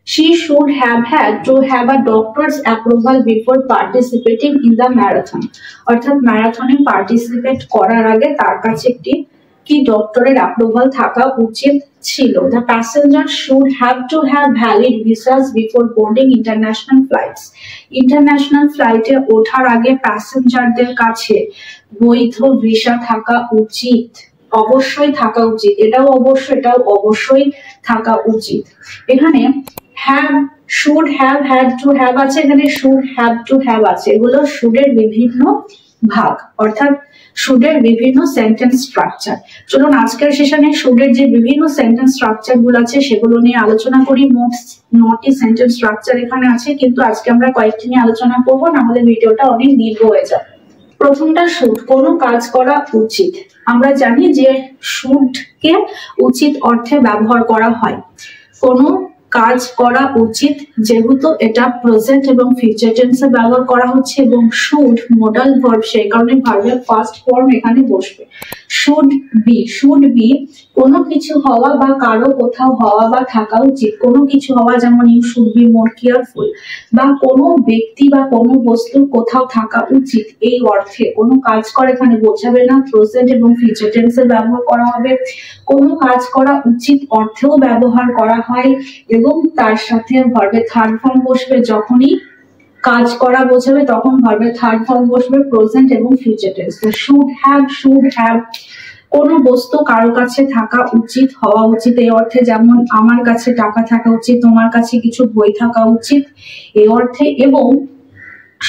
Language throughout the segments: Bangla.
She should have had to have a doctor's approval before participating in the marathon. অর্থাৎ ম্যারাথনে পার্টিসিপেট করার আগে তার কাছে একটি কি ডক্টরের অ্যাপ্রুভাল থাকা উচিত ছিল। The passenger should have to have valid visas before boarding international flights. International ফ্লাইটে ওঠার আগে প্যাসেঞ্জারদের কাছে বৈধ ভিসা থাকা উচিত, অবশ্যই থাকা উচিত। এটাও অবশ্যই থাকা উচিত। এখানে have, should have, had to have আছে, এখানে শুড হ্যাভ টু হ্যাভ আছে। এগুলো শুডের বিভিন্ন ভাগ, অর্থাৎ শুডের বিভিন্ন সেন্টেন্স স্ট্রাকচার। চলুন আজকের সেশনে শুডের যে বিভিন্ন সেন্টেন্স স্ট্রাকচার গুলো আছে সেগুলো নিয়ে আলোচনা করি। মোট 9টি সেন্টেন্স স্ট্রাকচার এখানে আছে, কিন্তু আজকে আমরা কয়েকটি নিয়ে আলোচনা করব, না হলে ভিডিওটা অনেক দীর্ঘ হয়ে যাবে। প্রথমটা শুড, কোনো কাজ করা উচিত। আমরা জানি যে শুডকে উচিত অর্থে ব্যবহার করা হয়। কোনো কাজ করা উচিত, যেহেতু এটা প্রেজেন্ট এবং ফিউচার টেন্সে ব্যবহার করা হচ্ছে এবং শুড মডাল ভার্ব, সেই কারণে ভার্বের ফার্স্ট ফর্ম এখানে বসবে। শুড বি কোনো কিছু হওয়া বা কারো কোথাও হওয়া বা থাকা উচিত। কোনো কিছু হওয়া যেমন you should be more careful, বা কোনো ব্যক্তি বা কোনো বস্তুর কোথাও থাকা উচিত, এই অর্থে কোনো কাজ করা এখানে বোঝাবে না, প্রেজেন্ট এবং ফিউচার টেন্সে ব্যবহার করা হবে। কোনো কাজ করা উচিত অর্থেও ব্যবহার করা হয় এবং তার সাথে ভার্বের থার্ড ফর্ম বসবে। যখনই কাজ করা বোঝাবে তখন ভার্বের থার্ড ফর্ম বসবে, প্রেজেন্ট এবং ফিউচার টেন্স। তো শুড হ্যাভ কোনো বস্তু কারো কাছে থাকা উচিত, হওয়া উচিত, এই অর্থে, যেমন আমার কাছে টাকা থাকা উচিত, তোমার কাছে কিছু বই থাকা উচিত, এই অর্থে। এবং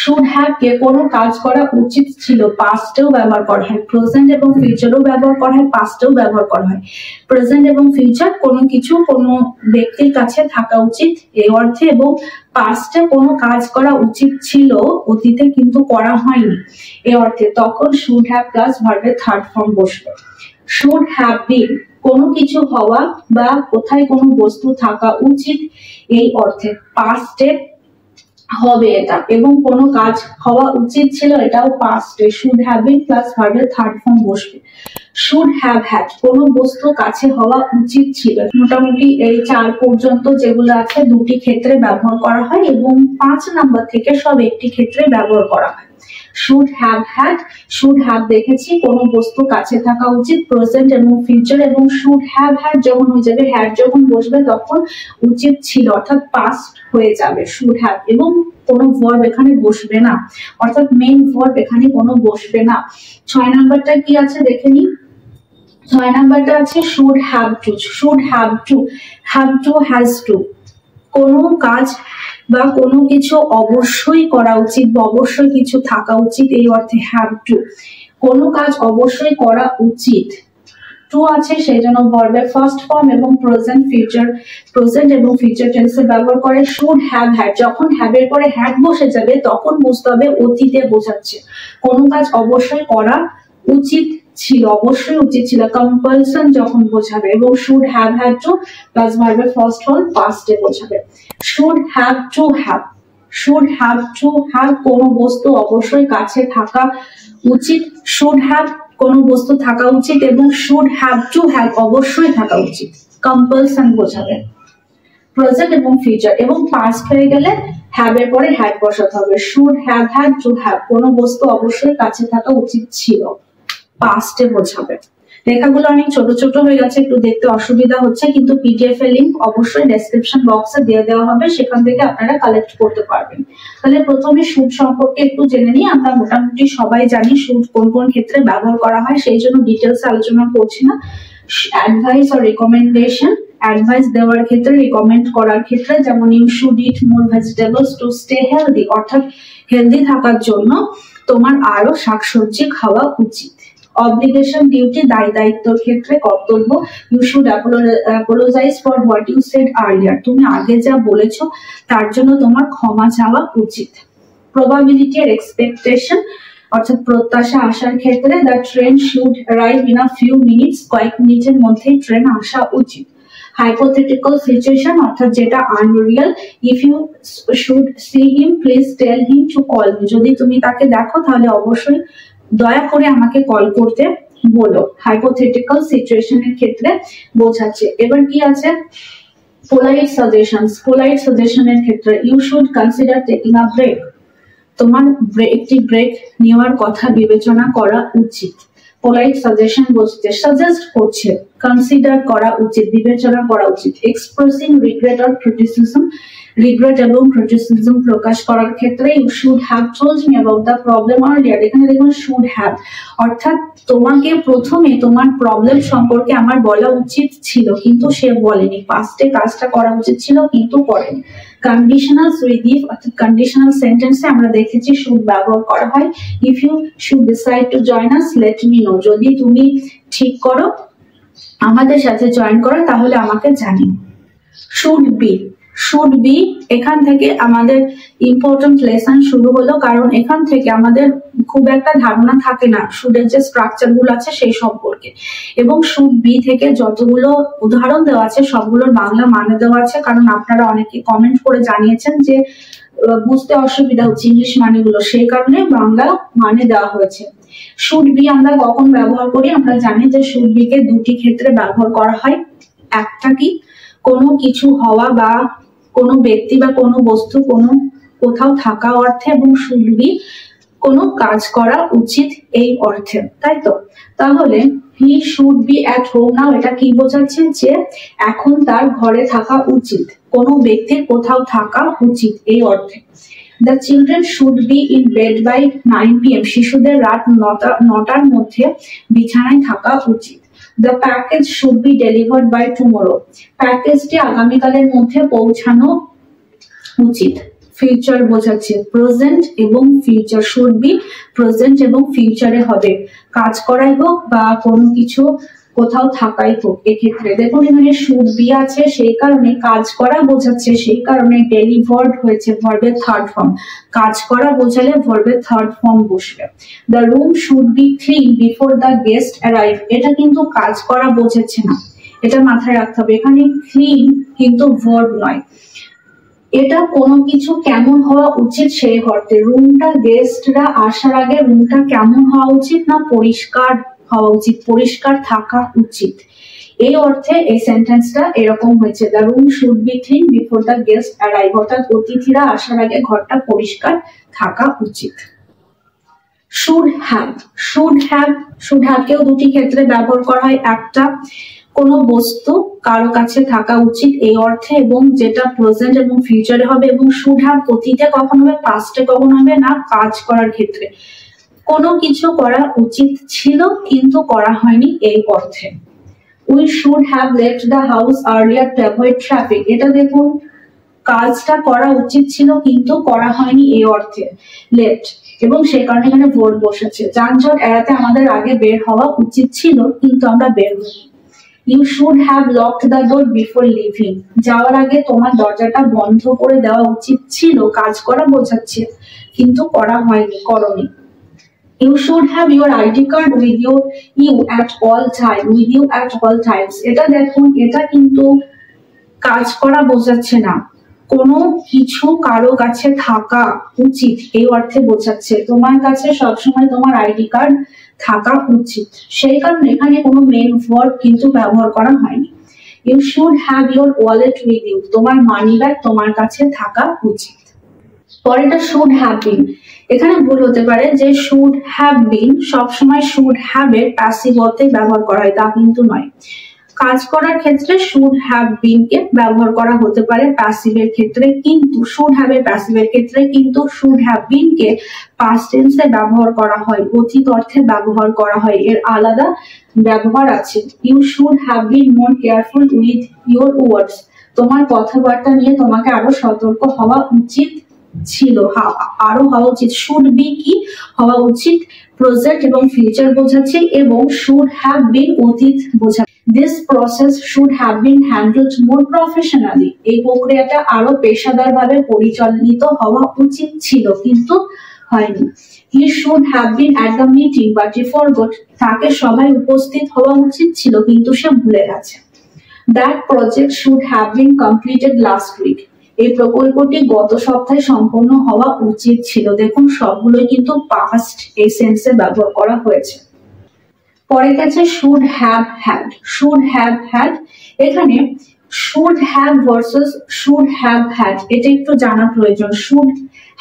শুড হ্যাভ কে কোনো কাজ করা উচিত ছিল পাস্টেও ব্যবহার করা হয়, প্রেজেন্ট এবং ফিউচারেও ব্যবহার করা হয়, পাস্টেও ব্যবহার করা হয়। প্রেজেন্ট এবং ফিউচার কোনো কিছু কোনো ব্যক্তির কাছে থাকা উচিত এই অর্থে, এবং পাস্টে কোনো কাজ করা উচিত ছিল অতীতে কিন্তু করা হয়নি এই অর্থে, তখন শুড হ্যাভ প্লাস ভার্বের থার্ড ফর্ম বসবে। শুড হ্যাভ বিন কোনো কিছু হওয়া বা কোথায় কোনো বস্তু থাকা উচিত এই অর্থে, পাস্টে হবে এটা, এবং কোনো কাজ হওয়া উচিত ছিল এটাও পাস্টে, শুড হ্যাভ বিন প্লাস ভার্বের থার্ড ফর্ম বসবে। শুড হ্যাভ হ্যাড কোনো বস্তু কাছে হওয়া উচিত ছিল। মোটামুটি এই 4 পর্যন্ত যেগুলো আছে 2টি ক্ষেত্রে ব্যবহার করা হয় এবং 5 নাম্বার থেকে সব একটি ক্ষেত্রে ব্যবহার করা হয়। Should have had, should have দেখেছি কোনো বস্তু কাছে থাকা উচিত, প্রেজেন্ট এবং ফিউচার, এবং শুড হ্যাভ হ্যাড যখন হয়ে যাবে, হ্যাড যখন বসবে তখন উচিত ছিল অর্থাৎ পাস্ট হয়ে যাবে শুড হ্যাভ, এবং কোনো ভার্ব এখানে বসবে না, অর্থাৎ মেইন ভার্ব এখানে কোনো বসবে না। 6 নাম্বারটা কি আছে দেখে নি। 6 নাম্বারটা আছে should have to. Should have to has to কোনো কাজ বা কোনো কিছু অবশ্যই করা উচিত বা অবশ্যই কিছু থাকা উচিত এই অর্থে হ্যাভ টু। কোনো কাজ অবশ্যই করা উচিত, টু আছে সেই জন্য ভার্বের ফার্স্ট ফর্ম এবং প্রেজেন্ট এবং ফিউচার টেন্সে ব্যবহার করে। শুড হ্যাভ হ্যাড, যখন হ্যাভ এর পরে হ্যাড বসে যাবে তখন বুঝতে হবে অতীতে বোঝাচ্ছে। কোনো কাজ অবশ্যই করা উচিত ছিল, অবশ্যই উচিত ছিল, কম্পালশন যখন বোঝাবে, এবং should have had to plus ভার্বের ফার্স্ট ফর্ম পাস্টে বোঝাবে। শুড হ্যাভ টু হ্যাভ কোনো বস্তু অবশ্যই কাছে থাকা উচিত, শুড হ্যাভ কোনো বস্তু থাকা উচিত, এবং শুড হ্যাভ টু হ্যাভ অবশ্যই থাকা উচিত, কম্পালশন বোঝাবে। প্রেজেন্ট এবং ফিউচার এবং পাস্ট হয়ে গেলে হ্যাভ এর পরে হ্যাড বসাতে হবে। Should have had to have কোনো বস্তু অবশ্যই কাছে থাকা উচিত ছিল, পাস্টে বোঝাবে। লেখাগুলো অনেক ছোট ছোট হয়ে গেছে, একটু দেখতে অসুবিধা হচ্ছে, কিন্তু পিডিএফ এর লিংক অবশ্যই ডেসক্রিপশন বক্সে দিয়ে দেওয়া হবে, সেখান থেকে আপনারা কালেক্ট করতে পারবেন। তাহলে প্রথমে শুড সম্পর্কে একটু জেনে নিই। আমরা মোটামুটি সবাই জানি শুড কোন কোন ক্ষেত্রে ব্যবহার করা হয়, সেই জন্য ডিটেলস আলোচনা করছি না। অ্যাডভাইস অর রিকমেন্ডেশন, অ্যাডভাইস দেওয়ার ক্ষেত্রে, রিকমেন্ড করার ক্ষেত্রে, যেমন you should eat more vegetables to stay healthy, অর্থাৎ হেলদি থাকার জন্য তোমার আরো শাকসবজি খাওয়া উচিত। অব্লিগেশন ডিউটি, দায় দায়িত্বের ক্ষেত্রে, কর্তব্য, you should apologise for what you said earlier, তুমি আগে যা বলেছো তার জন্য তোমার ক্ষমা চাওয়া উচিত। প্রবাবিলিটি আর এক্সপেকটেশন, অর্থাৎ প্রত্যাশা আসার ক্ষেত্রে, the train should arrive in a few minutes, কয়েক মিনিটের মধ্যেই ট্রেন আসা উচিত। হাইপোথেটিক্যাল সিচুয়েশন, অর্থাৎ যেটা unreal, if you should see him please tell him to call me, যদি তুমি তাকে দেখো তাহলে অবশ্যই দয়া করে আমাকে কল করতে বলো, হাইপোথেটিক্যাল সিচুয়েশনের ক্ষেত্রে বোঝাচ্ছে। এবার কি আছে, পোলাইট সাজেশনের ক্ষেত্রে you should consider taking a break, তোমার একটি ব্রেক নেওয়ার কথা বিবেচনা করা উচিত। পোলাইট সাজেশন বলছে, সাজেস্ট করছে, কনসিডার করা উচিত, বিবেচনা করা উচিত। Expressing regret or criticism, regret এবং ক্রিটিসিজম প্রকাশ করার ক্ষেত্রে you should have told me about the problem earlier, এখানে দেখুন শুড হ্যাভ, অর্থাৎ তোমাকে প্রথমে তোমার প্রবলেম সম্পর্কে আমার বলা উচিত ছিল কিন্তু সে বলেনি, পাস্টে কাজটা করা উচিত ছিল কিন্তু করেনি। কন্ডিশনাল উইথ ইফ অর্থাৎ কন্ডিশনাল সেন্টেন্সে আমরা দেখেছি শুড ব্যবহার করা হয়। If you should decide to join us let me know, যদি তুমি ঠিক করো আমাদের সাথে জয়েন করো তাহলে আমাকে জানিও। শুড বি এখান থেকে আমাদের ইম্পর্টেন্ট লেসন শুরু হলো, কারণ এখান থেকে আমাদের খুব একটা ধারণা থাকে না শুডের যে স্ট্রাকচার গুলো আছে সেই সম্পর্কে, এবং শুড বি থেকে যতগুলো উদাহরণ দেওয়া আছে সবগুলোর বাংলা মানে দেওয়া আছে, কারণ আপনারা অনেকে কমেন্ট করে জানিয়েছেন যে বুঝতে অসুবিধা হচ্ছে ইংলিশ মানেগুলো, সেই কারণে বাংলা মানে দেওয়া হয়েছে। শুড বি আমরা কখন ব্যবহার করি? আমরা জানি যে শুড বি কে দুটি ক্ষেত্রে ব্যবহার করা হয়। একটা কি, কোনো কিছু হওয়া বা কোনো ব্যক্তি বা কোনো বস্তু কোনো কোথাও থাকা অর্থে, এবং শুড বি কোনো কাজ করা উচিত এই অর্থে, তাই তো? তাহলে he should be at home now, এটা কি বোঝাচ্ছে? যে এখন তার ঘরে থাকা উচিত, কোনো ব্যক্তির কোথাও থাকা উচিত এই অর্থে। The children should be in bed by 9 PM, শিশুদের রাত 9টার মধ্যে বিছানায় থাকা উচিত। The package should be delivered by tomorrow, প্যাকেজটি আগামীকালের মধ্যে পৌঁছানো উচিত। ফিউচার বোঝাচ্ছে, প্রেজেন্ট এবং ফিউচার, শুড বি প্রেজেন্ট এবং ফিউচারে হবে, কাজ করাই হোক বা কোনো কিছু কোথাও থাকাই হোক। এক্ষেত্রে দেখুন এখানে শুড বি আছে, সেই কারণে কাজ করা বোঝাচ্ছে, সেই কারণে ডেলিভার্ড হয়েছে ভার্বের থার্ড ফর্ম, কাজ করা বোঝালে ভার্বের থার্ড ফর্ম বসবে। The room should be clean before the guest arrive, এটা কিন্তু কাজ করা বোঝাচ্ছে না, এটা মাথায় রাখতে হবে। এখানে ক্লিন কিন্তু ভার্ব নয়, এটা কোনো কিছু কেমন হওয়া উচিত সেই অর্থে। রুমটা গেস্টরা আসার আগে রুমটা কেমন হওয়া উচিত? না পরিষ্কার হওয়া উচিত, পরিষ্কার থাকা উচিত, এই অর্থে এই সেন্টেন্সটা এরকম হয়েছে। The room should be clean before the guest arrive, অর্থাৎ অতিথিরা আসার আগে ঘরটা পরিষ্কার থাকা উচিত। শুড হ্যাভ কেও দুটি ক্ষেত্রে ব্যবহার করা হয়। একটা, কোনো বস্তু কারো কাছে থাকা উচিত এই অর্থে, এবং যেটা প্রেজেন্ট এবং ফিউচারে হবে, এবং শুড হ্যাভ অতীতে কখন হবে, পাস্টে কখন হবে, না কাজ করার ক্ষেত্রে, কোনো কিছু করা উচিত ছিল কিন্তু করা হয়নি এই অর্থে। We should have left the house earlier to avoid traffic, এটা দেখুন কাজটা করা উচিত ছিল কিন্তু করা হয়নি এই অর্থে লেফট, এবং সেই কারণে এখানে ভার্ব বসেছে। যানজট এড়াতে আমাদের আগে বের হওয়া উচিত ছিল কিন্তু আমরা বের হইনি। You should have locked the door before leaving, যাওয়ার আগে তোমার দরজাটা বন্ধ করে দেওয়া উচিত ছিল, কাজ করা বোঝাচ্ছে কিন্তু করা হয়নি, করনি। You should have your ID card with you at all times, এটা দেখুন এটা কিন্তু কাজ করা বোঝাচ্ছে না, কোনো কিছু কারো কাছে থাকা উচিত এই অর্থে বোঝাচ্ছে, তোমার কাছে সবসময় তোমার আইডি কার্ড থাকা উচিত, সেই কারণে এখানে কোনো মেন ভার্ব কিন্তু ব্যবহার করা হয়নি। You should have your wallet with you, তোমার মানি ব্যাগ তোমার কাছে থাকা উচিত। পরেরটা শুড হ্যাভ বিন, এখানে ভুল হতে পারে যে শুড হ্যাভ বিন সবসময় শুড হ্যাভ এর প্যাসিভ অর্থে ব্যবহার করা হয়, তা কিন্তু নয়। কাজ করার ক্ষেত্রে শুড হ্যাভ বিন কে ব্যবহার করা হতে পারে প্যাসিভের ক্ষেত্রে, কিন্তু শুড হ্যাভ এর প্যাসিভের ক্ষেত্রে কিন্তু শুড হ্যাভ বিন কে পাস্ট টেন্সে ব্যবহার করা হয়, অতীত অর্থে ব্যবহার করা হয়, এর আলাদা ব্যবহার আছে। You should have been more careful with your words, তোমার কথাবার্তা নিয়ে তোমাকে আরো সতর্ক হওয়া উচিত ছিল, আরো হওয়া উচিত। শুড বি কি হওয়া উচিত, প্রেজেন্ট এবং ফিউচার বোঝাচ্ছে, এবং শুড হ্যাভ বিন অতীত বোঝাচ্ছে। This process should have been handled more professionally, এই প্রক্রিয়াটা আরো পেশাদারভাবে পরিচালিত হওয়া উচিত ছিল কিন্তু হয়নি। He should have been at the meeting but he forgot, তাকে সবাই উপস্থিত হওয়া উচিত ছিল কিন্তু সে ভুলে গেছে। That project should have been completed last week, এই প্রকল্পটি গত সপ্তাহে সম্পন্ন হওয়া উচিত ছিল, দেখুন সবগুলোই কিন্তু পাস্ট এই সেন্সে ব্যবহার করা হয়েছে। পরে গেছে শুড হ্যাভ হ্যাড, এখানে should have versus should have had, এটা একটু জানা প্রয়োজন। should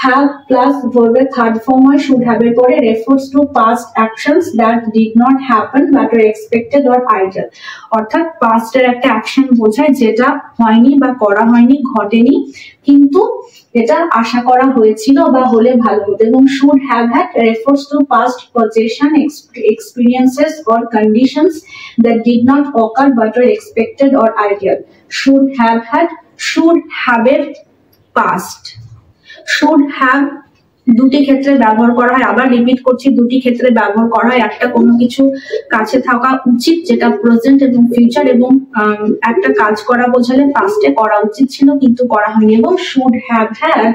have plus verb এর থার্ড ফর্ম হয় should have এর পরে, refers to past actions that did not happen but were expected or ideal, অর্থাৎ past এর একটা অ্যাকশন বোঝায় যেটা হয়নি বা করা হয়নি, ঘটেনি, কিন্তু এটা আশা করা হয়েছিল বা হলে ভালো হতো। এবং should have had refers to past possession, experiences or conditions that did not occur but were expected or ideal. should have had, should have এর past। should have দুটি ক্ষেত্রে ব্যবহার করা হয়, আবার রিপিট করছি, দুটি ক্ষেত্রে ব্যবহার করা হয়। একটা কোনো কিছু কাছে থাকা উচিত যেটা প্রেজেন্ট এবং ফিউচার, এবং একটা কাজ করা বোঝালে পাস্টে করা উচিত ছিল কিন্তু করা হয়নি। এবং should have had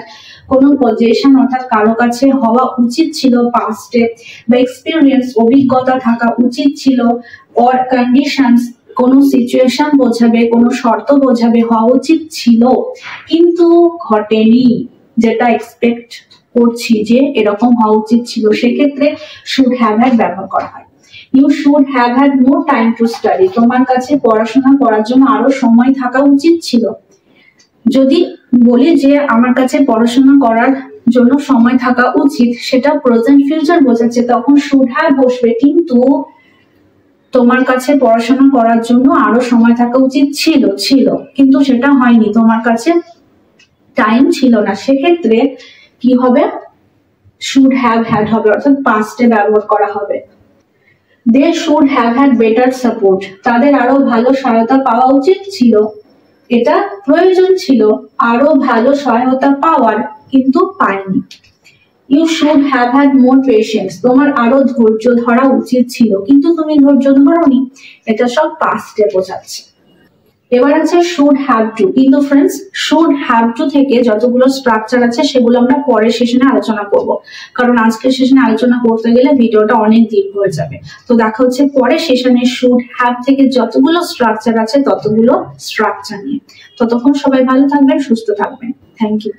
কোনো পজিশন অর্থাৎ কারো কাছে হওয়া উচিত ছিল পাস্টে, বা এক্সপিরিয়েন্স অভিজ্ঞতা থাকা উচিত ছিল, অর কন্ডিশনস কোনো সিচুয়েশন বোঝাবে, কোনো শর্ত বোঝাবে, হওয়া উচিত ছিল কিন্তু ঘটেনি, যেটা এক্সপেক্ট করছি যে এরকম হওয়া উচিত ছিল, সেক্ষেত্রে should have had ব্যবহার করা হয়। you should have had more time to study, তোমার কাছে পড়াশোনা করার জন্য আরো সময় থাকা উচিত ছিল। যদি বলি যে আমার কাছে পড়াশোনা করার জন্য সময় থাকা উচিত, সেটা প্রেজেন্ট ফিউচার বোঝাচ্ছে, তখন should have বসবে, কিন্তু তোমার কাছে পড়াশোনা করার জন্য আরো সময় থাকা উচিত ছিল, কিন্তু সেটা হয়নি, তোমার কাছে টাইম ছিল না, সেক্ষেত্রে কি হবে, should have had হবে, অর্থাৎ পাস্টে ব্যবহার করা হবে। they should have had better support, তাদের আরো ভালো সহায়তা পাওয়া উচিত ছিল, এটা প্রয়োজন ছিল আরো ভালো সহায়তা পাওয়ার, কিন্তু পায়নি। you should have had more patience, তোমার আরো ধৈর্য ধরা উচিত ছিল কিন্তু তুমি ধৈর্য ধরোনি, এটা সব পাস্টে বোঝাচ্ছে। এবার আছে should have to, কিন্তু फ्रेंड्स should have to থেকে যতগুলো স্ট্রাকচার আছে সেগুলো আমরা পরের সেশনে আলোচনা করব, কারণ আজকের সেশনে আলোচনা করতে গেলে ভিডিওটা অনেক দীর্ঘ হয়ে যাবে। তো দেখা হচ্ছে পরের সেশনে should have থেকে যতগুলো স্ট্রাকচার আছে ততগুলো স্ট্রাকচার নিয়ে। ততক্ষণ সবাই ভালো থাকবেন, সুস্থ থাকবেন। Thank you.